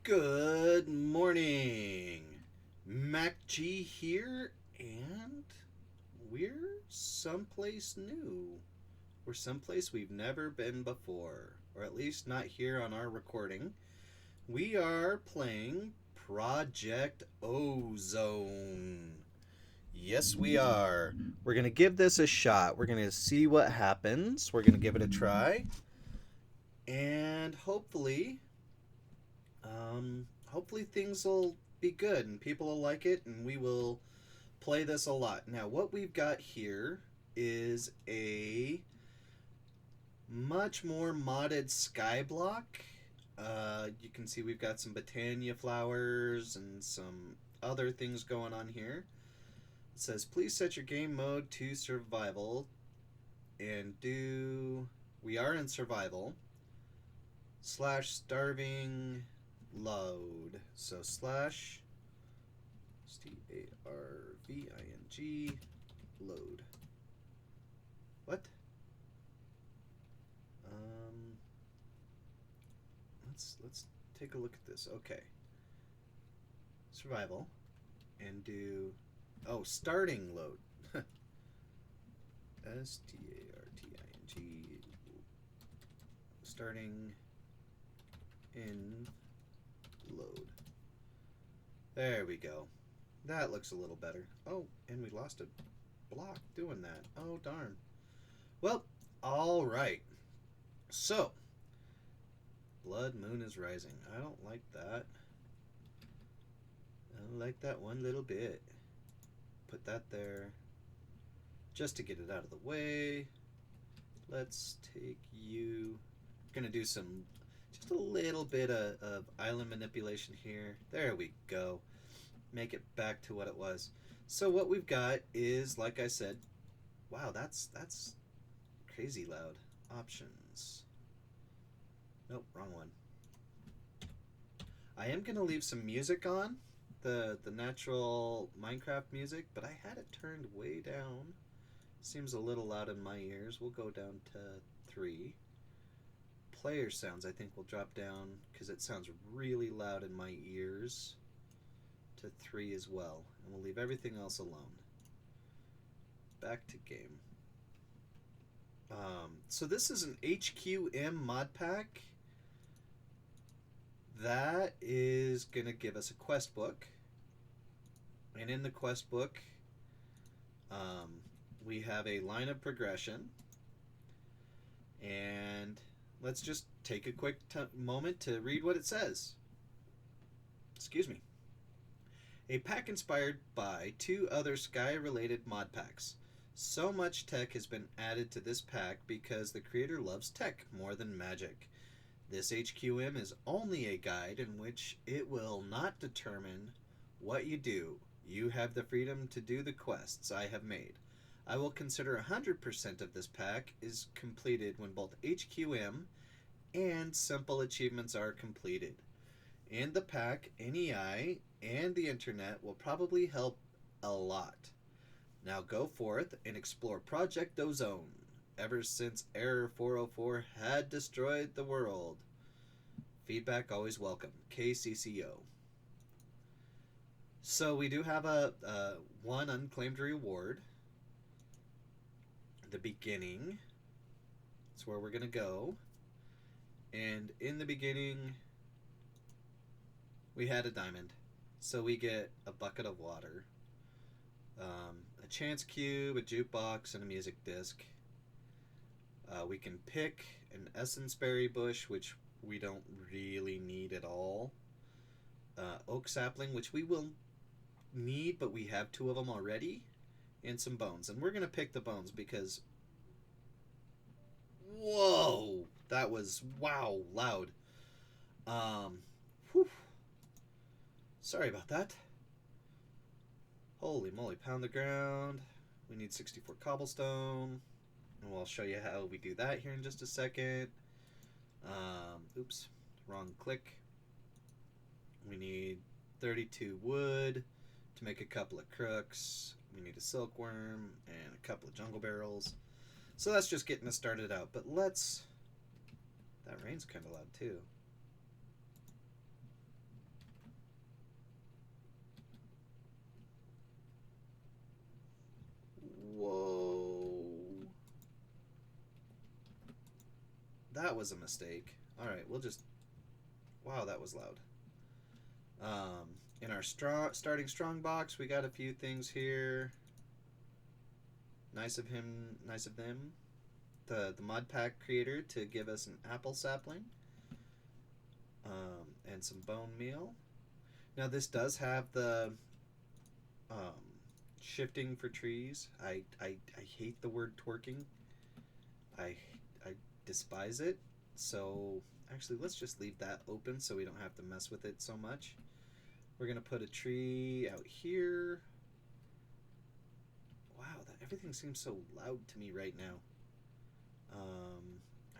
Good morning. Mac G here, and we're someplace new. We're someplace we've never been before, or at least not here on our recording. We are playing Project Ozone. Yes, we are. We're going to give this a shot. We're going to see what happens. We're going to give it a try, and hopefully things will be good and people will like it and we will play this a lot. Now, what we've got here is a much more modded sky block. You can see we've got some Botania flowers and some other things going on here. It says, please set your game mode to survival and do. We are in survival. /starving load. So slash STARVING load. What? Let's take a look at this. Okay. Survival and do starting load. STARTING starting in load. There we go. That looks a little better. Oh, and we lost a block doing that. Oh, darn. Well, all right. So, blood moon is rising. I don't like that. I don't like that one little bit. Put that there. Just to get it out of the way. Let's take you. Gonna do just a little bit of island manipulation here. There we go. Make it back to what it was. So what we've got is, like I said, wow, that's crazy loud. Options. Nope, wrong one. I am gonna leave some music on, the natural Minecraft music, but I had it turned way down. Seems a little loud in my ears. We'll go down to 3. Player sounds I think will drop down because it sounds really loud in my ears to 3 as well, and we'll leave everything else alone. Back to game. So this is an HQM mod pack that is gonna give us a quest book, and in the quest book we have a line of progression, and let's just take a quick moment to read what it says. Excuse me. A pack inspired by 2 other Sky-related mod packs. So much tech has been added to this pack because the creator loves tech more than magic. This HQM is only a guide in which it will not determine what you do. You have the freedom to do the quests I have made. I will consider 100% of this pack is completed when both HQM and simple achievements are completed. In the pack, NEI and the internet will probably help a lot. Now go forth and explore Project Ozone, ever since Error 404 had destroyed the world. Feedback always welcome. KCCO. So we do have one unclaimed reward. The beginning. That's where we're going to go. And in the beginning, we had a diamond. So we get a bucket of water, a chance cube, a jukebox, and a music disc. We can pick an essence berry bush, which we don't really need at all. Oak sapling, which we will need, but we have 2 of them already. And some bones. And we're going to pick the bones because... Whoa! That was, wow, loud. Whew. Sorry about that. Holy moly, pound the ground. We need 64 cobblestone. And we'll show you how we do that here in just a second. Oops, wrong click. We need 32 wood to make a couple of crooks. We need a silkworm and a couple of jungle barrels. So that's just getting us started out. But let's... That rain's kind of loud too. that was a mistake. Alright, we'll just... Wow, that was loud. In our starting strong box, we got a few things here. Nice of him, nice of them. The mod pack creator to give us an apple sapling. And some bone meal. Now this does have the shifting for trees. I hate the word twerking. I despise it. So actually, let's just leave that open so we don't have to mess with it so much. We're gonna put a tree out here. Wow, everything seems so loud to me right now.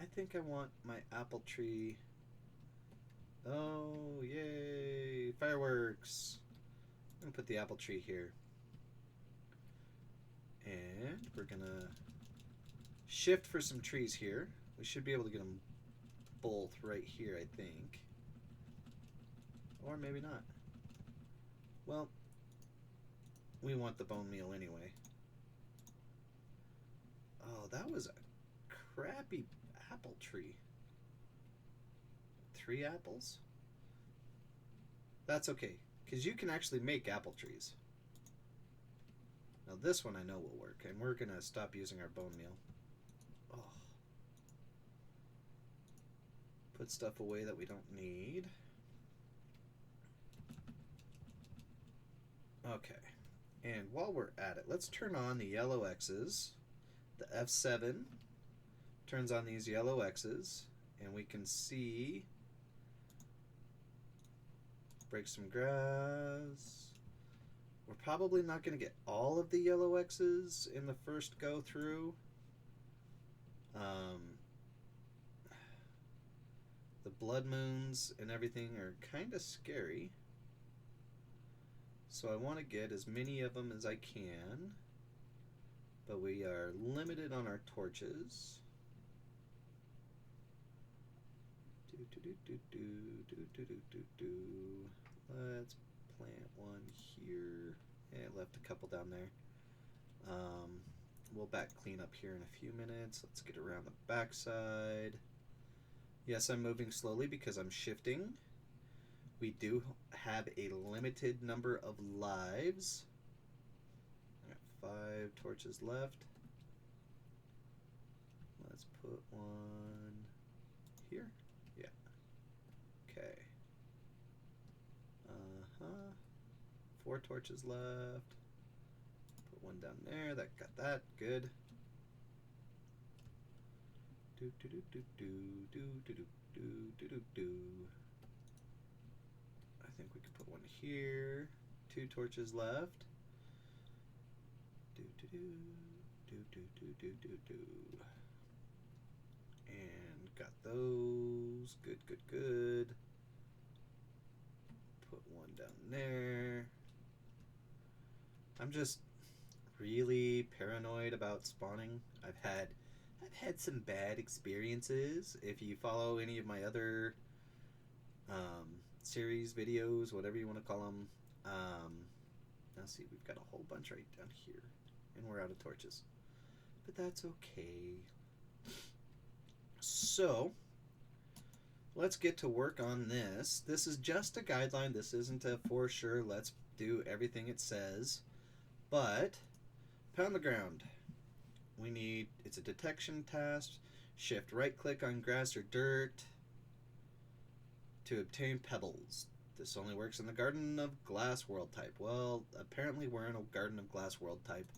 I think I want my apple tree. Oh, yay! Fireworks! I'm gonna put the apple tree here. And we're gonna shift for some trees here. We should be able to get them both right here, I think. Or maybe not. Well, we want the bone meal anyway. Oh, that was a crappy apple tree. 3 apples? That's okay, because you can actually make apple trees. Now this one I know will work, and we're going to stop using our bone meal. Oh. Put stuff away that we don't need. Okay, and while we're at it, let's turn on the yellow X's. The F7 turns on these yellow X's, and we can see... Break some grass. We're probably not going to get all of the yellow X's in the first go through. The blood moons and everything are kind of scary. So I want to get as many of them as I can. But we are limited on our torches. Let's plant one here. Yeah, left a couple down there. We'll back clean up here in a few minutes. Let's get around the backside. Yes, I'm moving slowly because I'm shifting. We do have a limited number of lives. I got 5 torches left. Let's put one here. Yeah. Okay. 4 torches left. Put one down there. That got that. Good. Do do do do do do do do do do do. I think we could put one here. 2 torches left. Do do do do do do do do do. And got those. Good, good, good. Put one down there. I'm just really paranoid about spawning. I've had some bad experiences. If you follow any of my other series videos, whatever you want to call them, now see, we've got a whole bunch right down here, and we're out of torches, but that's okay. So let's get to work on this. This is just a guideline. This isn't a for sure let's do everything it says, but pound the ground. We need, it's a detection task. Shift right click on grass or dirt to obtain pebbles. This only works in the Garden of Glass world type. Well, apparently we're in a Garden of Glass world type.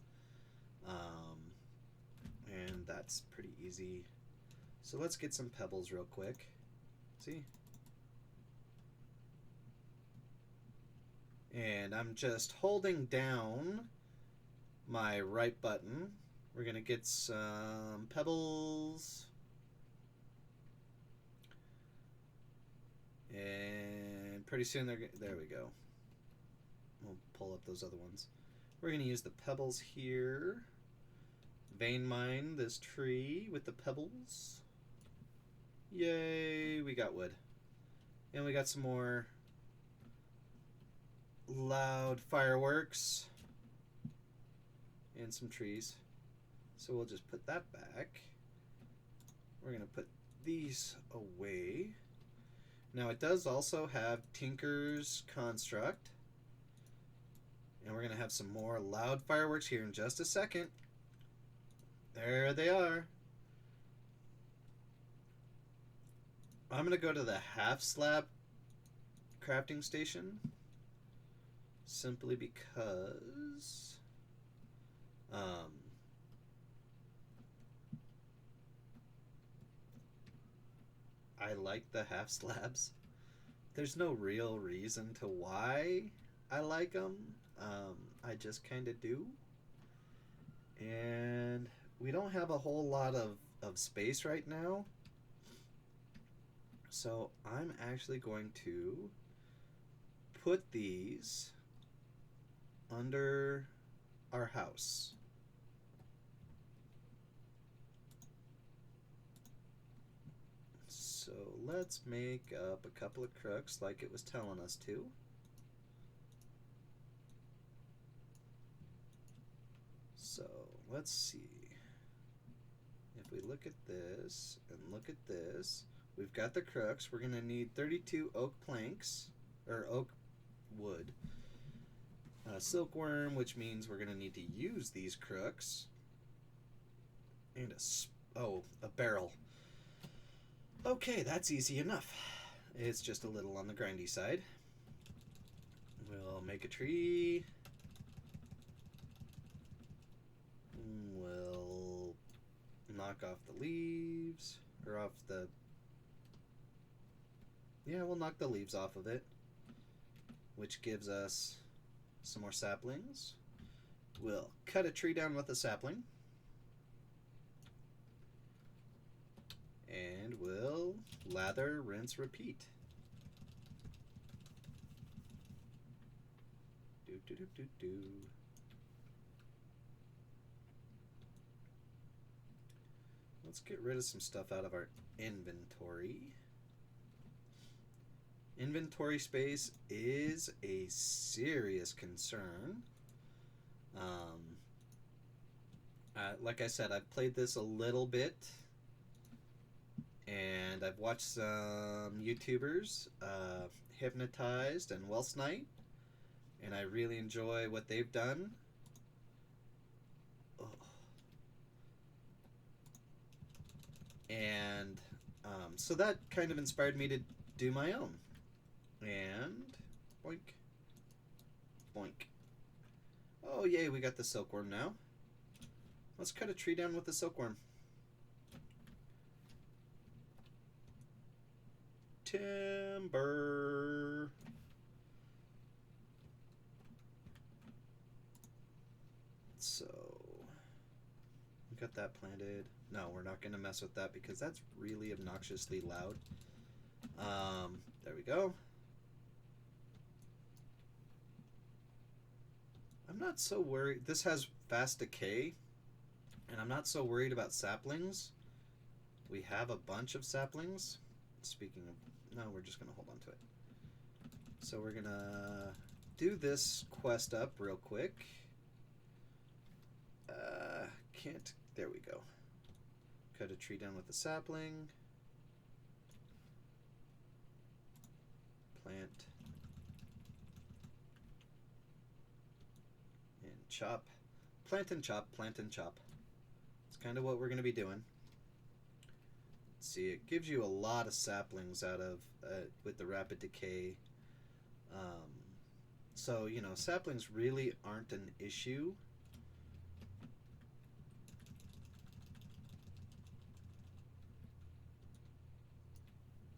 And that's pretty easy. So let's get some pebbles real quick. See? And I'm just holding down my right button. We're gonna get some pebbles. And pretty soon there we go. We'll pull up those other ones. We're gonna use the pebbles here. Vein mine this tree with the pebbles. Yay, we got wood. And we got some more loud fireworks. And some trees. So we'll just put that back. We're gonna put these away. Now it does also have Tinker's Construct. And we're going to have some more loud fireworks here in just a second. There they are. I'm going to go to the half slab crafting station. Simply because I like the half slabs. There's no real reason to why I like them. I just kind of do. And we don't have a whole lot of space right now. So I'm actually going to put these under our house. So let's make up a couple of crooks like it was telling us to. So let's see. If we look at this and look at this, we've got the crooks. We're going to need 32 oak planks, or oak wood. Silkworm, which means we're going to need to use these crooks. And a barrel. Okay, that's easy enough. It's just a little on the grindy side. We'll make a tree. We'll knock off the leaves, or off the... Yeah, we'll knock the leaves off of it, which gives us some more saplings. We'll cut a tree down with a sapling. And we'll lather, rinse, repeat. Do. Let's get rid of some stuff out of our inventory. Inventory space is a serious concern. Like I said, I've played this a little bit, and I've watched some YouTubers, Hypnotized and Wells Knight, and I really enjoy what they've done. Oh. And so that kind of inspired me to do my own. And boink, boink. Oh yay, we got the silkworm now. Let's cut a tree down with the silkworm. Timber. So we got that planted. No, we're not going to mess with that because that's really obnoxiously loud. There we go. I'm not so worried. This has fast decay, and I'm not so worried about saplings. We have a bunch of saplings. Speaking of, no, we're just going to hold on to it. So we're going to do this quest up real quick. Can't. There we go. Cut a tree down with a sapling. Plant. And chop. Plant and chop, plant and chop. It's kind of what we're going to be doing. Let's see, it gives you a lot of saplings out of, with the rapid decay. So, you know, saplings really aren't an issue.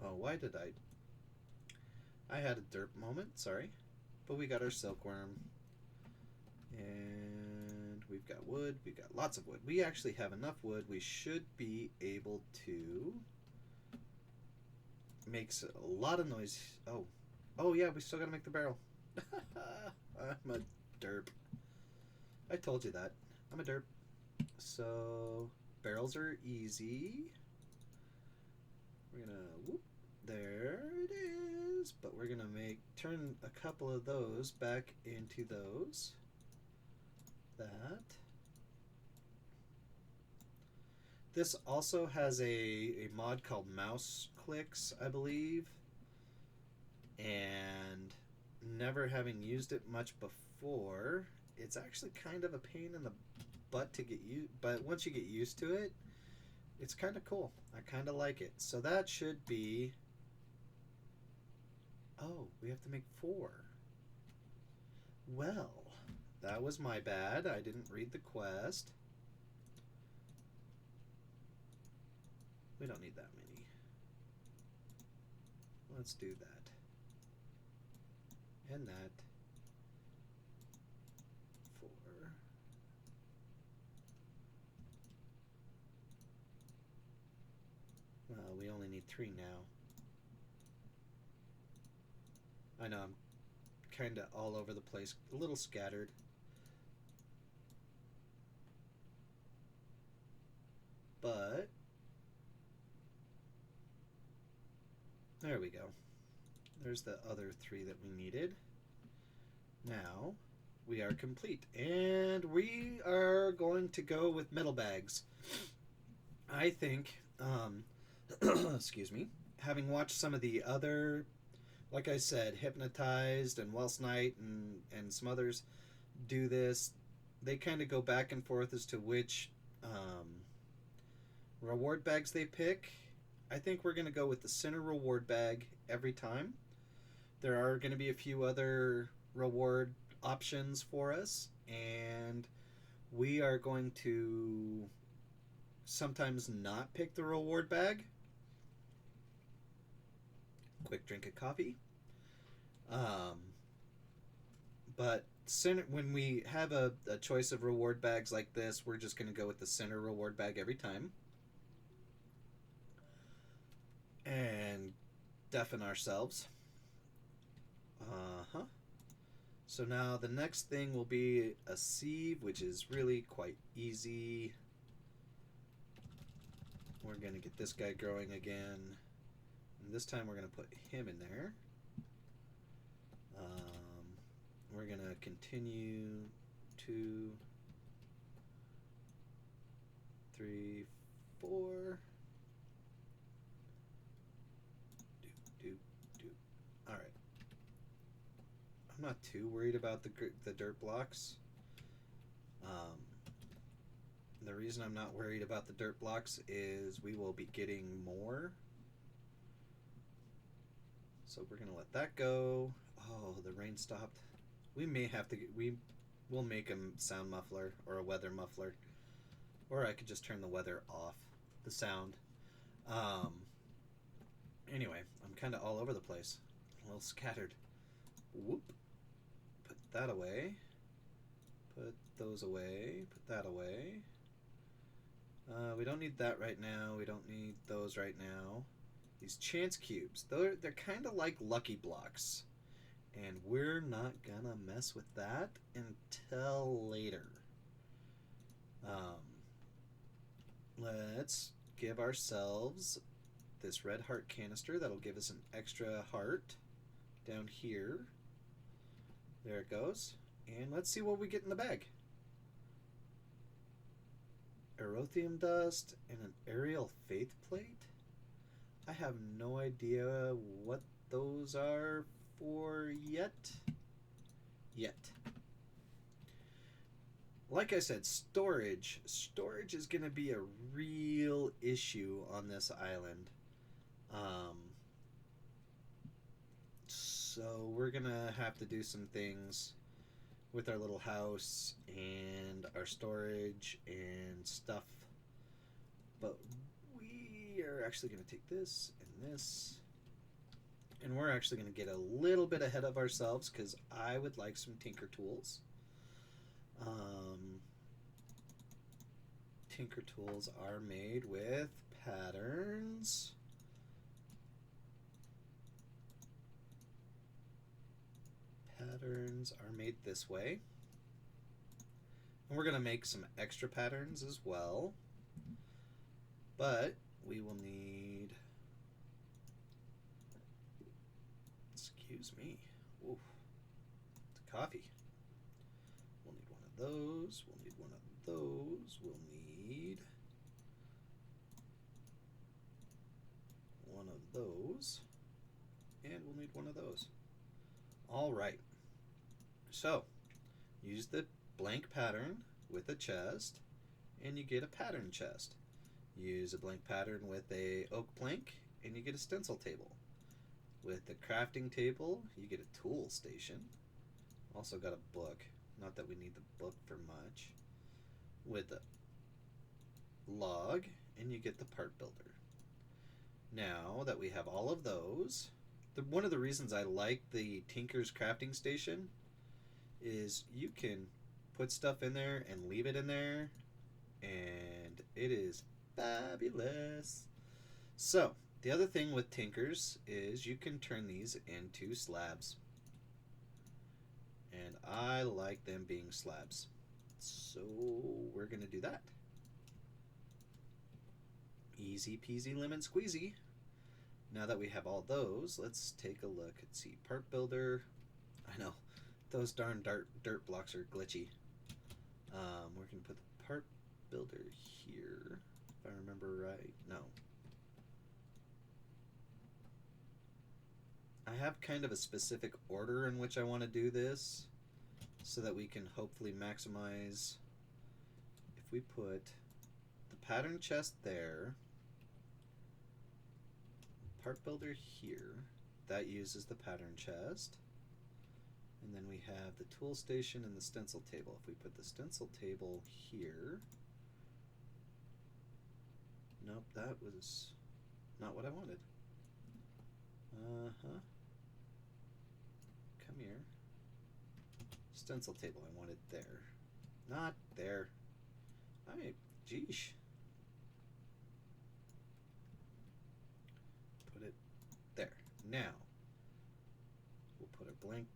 Oh, why did I had a derp moment, sorry. But we got our silkworm. And we've got wood. We've got lots of wood. We actually have enough wood. We should be able to make a lot of noise. Oh yeah, we still gotta make the barrel. I'm a derp. I told you that. I'm a derp. So barrels are easy. We're gonna whoop. There it is. But we're gonna turn a couple of those back into those. That. This also has a mod called Mouse Clicks, I believe. And never having used it much before, it's actually kind of a pain in the butt to get used. But once you get used to it, it's kind of cool. I kind of like it. So that should be... Oh, we have to make 4. Well, that was my bad. I didn't read the quest. We don't need that many. Let's do that. And that. 4. Well, we only need 3 now. I know I'm kind of all over the place, a little scattered. But there we go. There's the other 3 that we needed. Now we are complete, and we are going to go with metal bags. I think, excuse me, having watched some of the other, like I said, Hypnotized and Wells Night and some others do this, they kind of go back and forth as to which reward bags they pick. I think we're going to go with the center reward bag every time. There are going to be a few other reward options for us, and we are going to sometimes not pick the reward bag. Quick drink of coffee. But when we have a choice of reward bags like this, we're just going to go with the center reward bag every time. And deafen ourselves. So now the next thing will be a sieve, which is really quite easy. We're going to get this guy growing again. And this time we're going to put him in there. We're going to continue 2, 3, 4. Alright. I'm not too worried about the dirt blocks. The reason I'm not worried about the dirt blocks is we will be getting more. So we're going to let that go. Oh, the rain stopped. We may have to... We'll make a sound muffler or a weather muffler. Or I could just turn the weather off. The sound. Anyway, I'm kind of all over the place. A little scattered. Whoop. Put that away. Put those away. Put that away. We don't need that right now. We don't need those right now. These chance cubes, they're kind of like lucky blocks. And we're not gonna mess with that until later. Let's give ourselves this red heart canister. That'll give us an extra heart down here. There it goes. And let's see what we get in the bag. Erothium dust and an aerial faith plate. I have no idea what those are for yet. Like I said, storage. Storage is going to be a real issue on this island. So we're going to have to do some things with our little house and our storage and stuff. But we are actually going to take this and this. And we're actually going to get a little bit ahead of ourselves because I would like some tinker tools. Tinker tools are made with patterns. Patterns are made this way. And we're going to make some extra patterns as well. But we will need... Excuse me. Ooh. It's coffee. We'll need one of those. We'll need one of those. We'll need those. And we'll need one of those. All right. So, use the blank pattern with a chest, and you get a pattern chest. Use a blank pattern with a oak plank, and you get a stencil table. With the crafting table, you get a tool station. Also got a book. Not that we need the book for much. With a log, and you get the part builder. Now that we have all of those, one of the reasons I like the Tinker's crafting station is you can put stuff in there and leave it in there, and it is fabulous. So, the other thing with Tinkers is you can turn these into slabs. And I like them being slabs. So, we're going to do that. Easy peasy lemon squeezy. Now that we have all those, let's take a look. Let's see, part builder. I know, those darn dirt blocks are glitchy. We're going to put the part builder here, if I remember right. No. I have kind of a specific order in which I want to do this so that we can hopefully maximize. If we put the pattern chest there, part builder here, that uses the pattern chest, and then we have the tool station and the stencil table. If we put the stencil table here, nope, that was not what I wanted. Come here. Stencil table, I wanted there. Not there. Geesh. Put it there. Now, we'll put our blank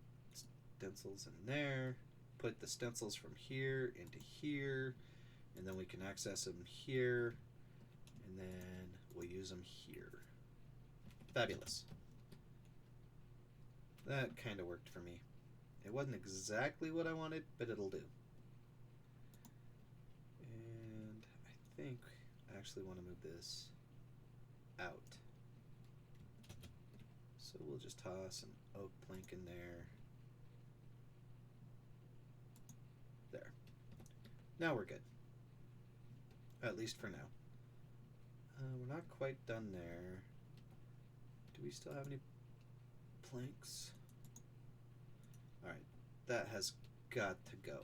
stencils in there. Put the stencils from here into here. And then we can access them here. And then we'll use them here. Fabulous. That kind of worked for me. It wasn't exactly what I wanted, but it'll do. And I think I actually want to move this out. So we'll just toss an oak plank in there. There. Now we're good. At least for now. We're not quite done there. Do we still have any planks? Alright, that has got to go.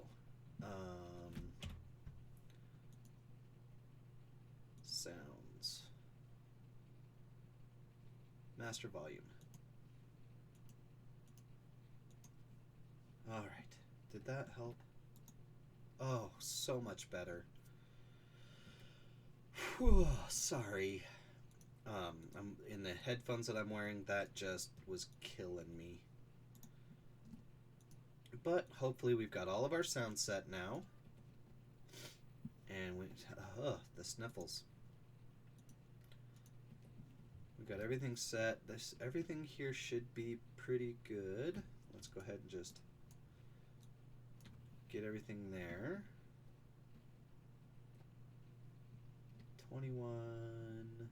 Sounds. Master volume. Alright, did that help? Oh, so much better. Whew, sorry. I'm in the headphones that I'm wearing, that just was killing me. But hopefully we've got all of our sounds set now. And the sniffles. We've got everything set. Everything here should be pretty good. Let's go ahead and just get everything there. 21.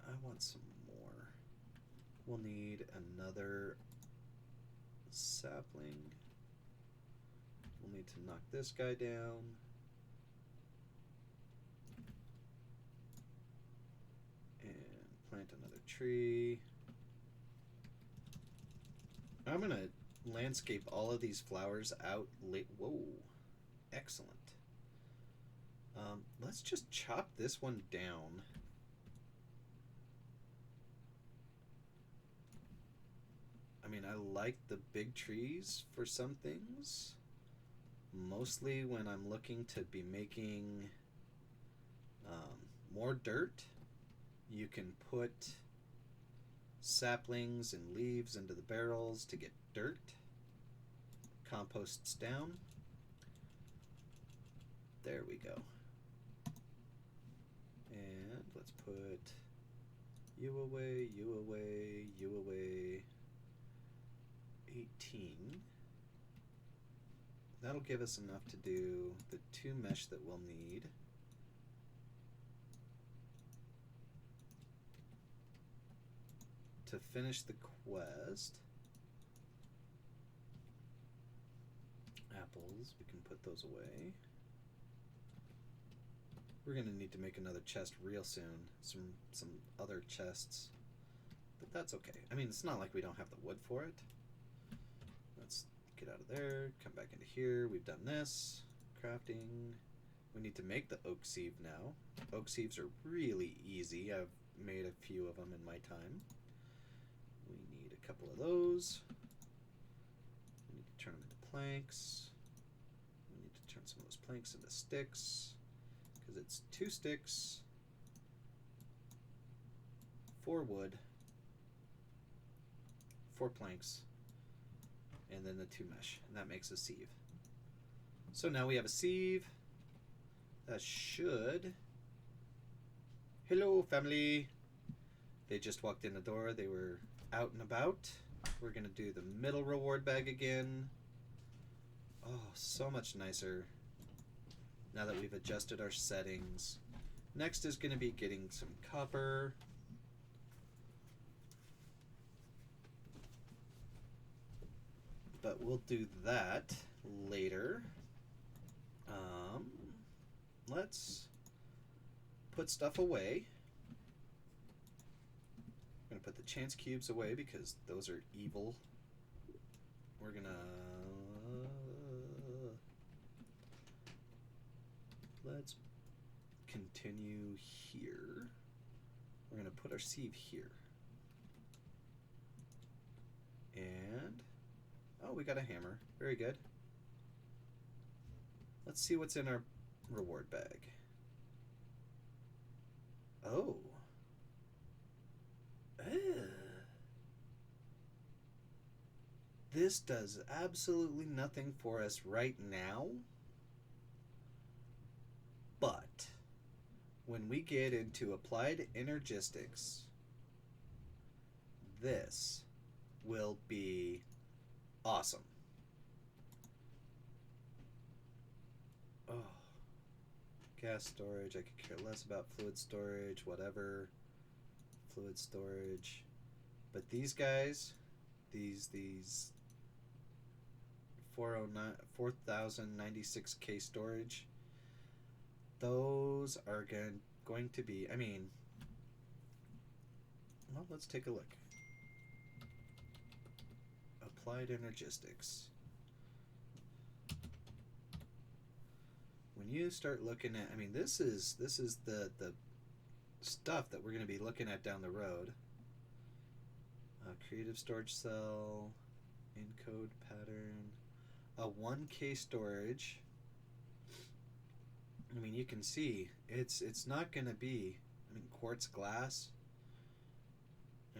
I want some more. We'll need another sapling. We'll need to knock this guy down. And plant another tree. I'm gonna landscape all of these flowers out late. Whoa, excellent. Let's just chop this one down. I mean, I like the big trees for some things. Mostly when I'm looking to be making more dirt, you can put saplings and leaves into the barrels to get dirt. Composts down. There we go. And let's put you away, you away, you away. 18. That'll give us enough to do the 2 mesh that we'll need. to finish the quest. Apples, we can put those away. We're gonna need to make another chest real soon. Some other chests. But that's okay. I mean, it's not like we don't have the wood for it. Let's get out of there, come back into here. We've done this. Crafting. We need to make the oak sieve now. Oak sieves are really easy. I've made a few of them in my time. We need a couple of those. We need to turn them into planks. We need to turn some of those planks into sticks. Because it's 2 sticks, 4 wood, 4 planks, and then the 2 mesh. And that makes a sieve. So now we have a sieve. That should... Hello, family. They just walked in the door. They were out and about. We're going to do the middle reward bag again. Oh, so much nicer now that we've adjusted our settings. Next is going to be getting some copper. But we'll do that later. Let's put stuff away. I'm going to put the chance cubes away because those are evil. We're going to... Let's continue here. We're going to put our sieve here. And... Oh, we got a hammer. Very good. Let's see what's in our reward bag. Oh. This does absolutely nothing for us right now. But when we get into applied energistics, this will be awesome. Oh. Gas storage, I could care less about fluid storage, whatever. Fluid storage. But these guys, these 4096K storage, those are going to be, I mean, well, let's take a look. Applied energistics. When you start looking at, I mean, this is the stuff that we're going to be looking at down the road. Creative storage cell, encode pattern, a 1K storage. I mean, you can see it's not going to be, I mean, quartz glass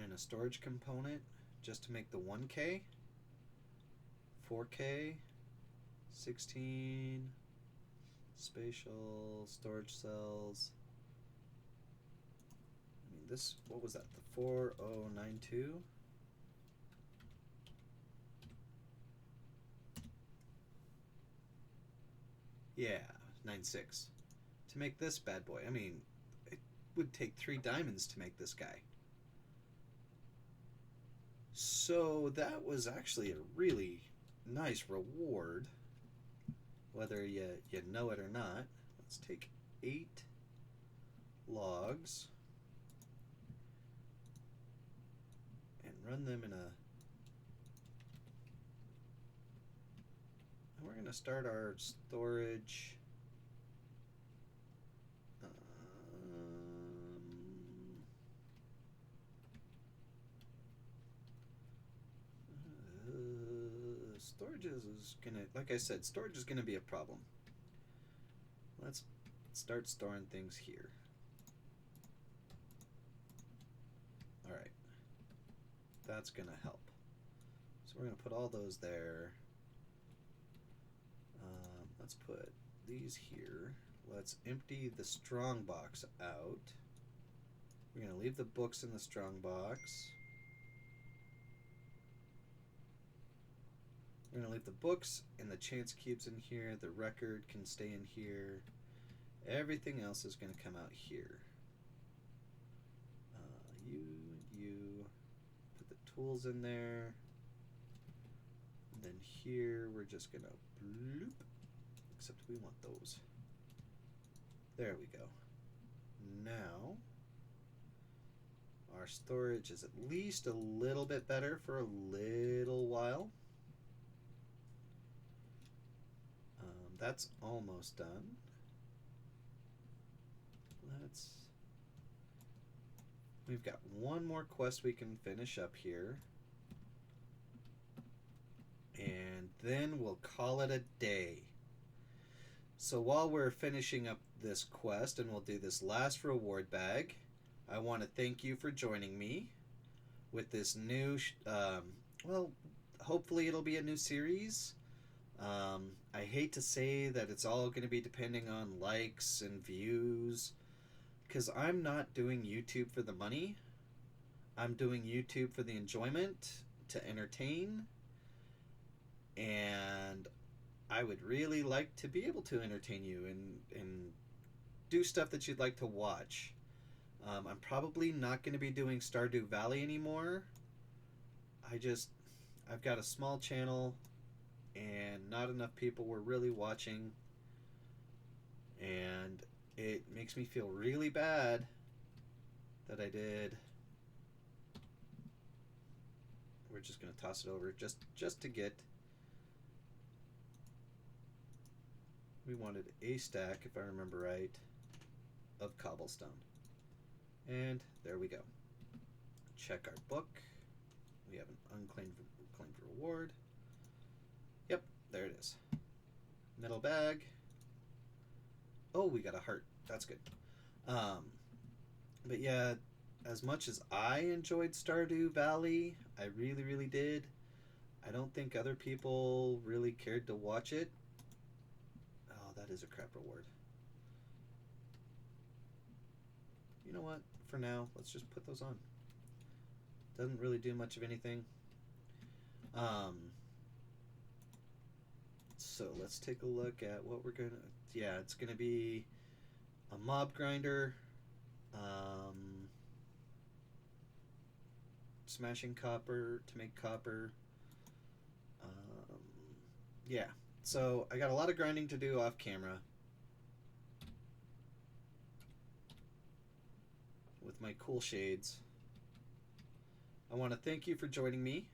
and a storage component just to make the 1K, 4K, 16, spatial storage cells. I mean, this, what was that? The 4092? Yeah, 96. To make this bad boy, I mean, it would take 3 diamonds to make this guy. So that was actually a really nice reward, whether you know it or not. Let's take 8 logs and run them in a... And we're going to start our storage. Storage is gonna, like I said, storage is gonna be a problem. Let's start storing things here. Alright. That's gonna help. So we're gonna put all those there. Let's put these here. Let's empty the strong box out. We're gonna leave the books in the strong box. We're going to leave the books and the chance cubes in here. The record can stay in here. Everything else is going to come out here. You, tools in there. And then here we're just gonna bloop. Except we want those. There we go. Now our storage is at least a little bit better for a little while. That's almost done. We've got one more quest we can finish up here. And then we'll call it a day. So while we're finishing up this quest and we'll do this last reward bag, I want to thank you for joining me with this new, well, hopefully it'll be a new series. I hate to say that it's all going to be depending on likes and views, because I'm not doing YouTube for the money. I'm doing YouTube for the enjoyment, to entertain, and I would really like to be able to entertain you and do stuff that you'd like to watch. I'm probably not going to be doing Stardew Valley anymore. I've got a small channel and not enough people were really watching, and it makes me feel really bad that I did. We're just going to toss it over just to get. We wanted a stack, if I remember right, of cobblestone. And there we go. Check our book. We have an unclaimed reward. Yep, there it is. Metal bag. Oh, we got a heart. That's good. But yeah, as much as I enjoyed Stardew Valley, I really, really did, I don't think other people really cared to watch it. Oh, that is a crap reward. You know what? For now, let's just put those on. Doesn't really do much of anything. So let's take a look at what we're gonna. Yeah, it's gonna be a mob grinder, smashing copper to make copper. Yeah, so I got a lot of grinding to do off camera with my cool shades. I want to thank you for joining me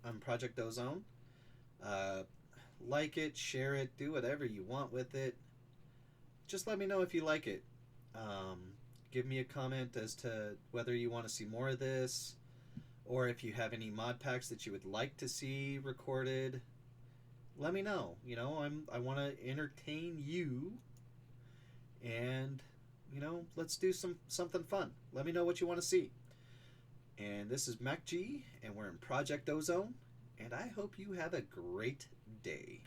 on Project Ozone. Like it, share it, do whatever you want with it. Just let me know if you like it. Give me a comment as to whether you want to see more of this, or if you have any mod packs that you would like to see recorded. Let me know. You know, I want to entertain you, and you know, let's do something fun. Let me know what you want to see. And this is MacG, and we're in Project Ozone, and I hope you have a great day.